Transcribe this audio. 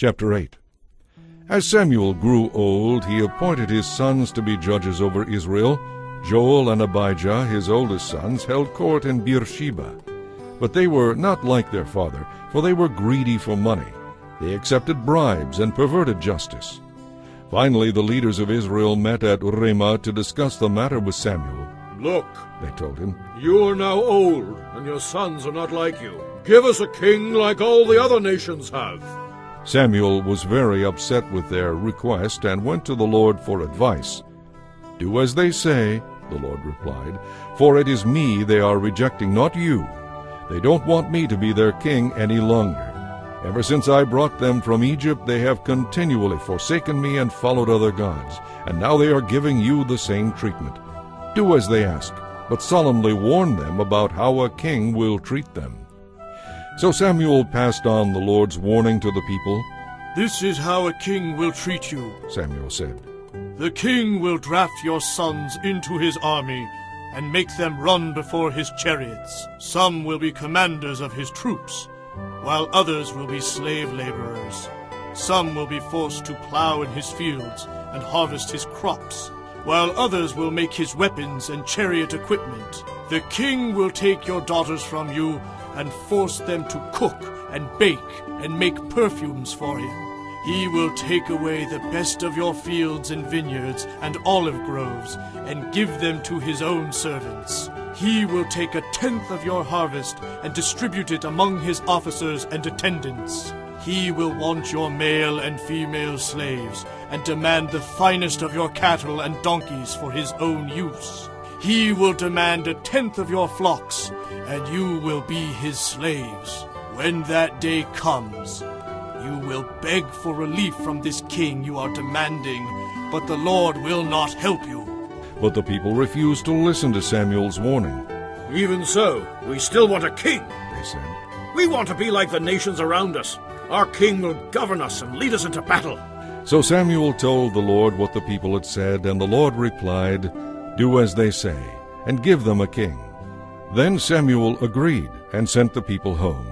Chapter 8. As Samuel grew old, he appointed his sons to be judges over Israel. Joel and Abijah, his oldest sons, held court in Beersheba. But they were not like their father, for they were greedy for money. They accepted bribes and perverted justice. Finally, the leaders of Israel met at Ramah to discuss the matter with Samuel. "Look," they told him, "you are now old, and your sons are not like you. Give us a king like all the other nations have." Samuel was very upset with their request and went to the Lord for advice. "Do as they say," the Lord replied, "for it is me they are rejecting, not you. They don't want me to be their king any longer. Ever since I brought them from Egypt, they have continually forsaken me and followed other gods, and now they are giving you the same treatment. Do as they ask, but solemnly warn them about how a king will treat them." So Samuel passed on the Lord's warning to the people. "This is how a king will treat you," Samuel said. "The king will draft your sons into his army and make them run before his chariots. Some will be commanders of his troops, while others will be slave laborers. Some will be forced to plow in his fields and harvest his crops, while others will make his weapons and chariot equipment. The king will take your daughters from you and force them to cook and bake and make perfumes for him. He will take away the best of your fields and vineyards and olive groves and give them to his own servants. He will take 1/10 of your harvest and distribute it among his officers and attendants. He will want your male and female slaves and demand the finest of your cattle and donkeys for his own use. He will demand 1/10 of your flocks, and you will be his slaves. When that day comes, you will beg for relief from this king you are demanding, but the Lord will not help you." But the people refused to listen to Samuel's warning. "Even so, we still want a king," They said, "We want to be like the nations around us. Our king will govern us and lead us into battle." So Samuel told the Lord what the people had said, and the Lord replied, "Do as they say, and give them a king." Then Samuel agreed and sent the people home.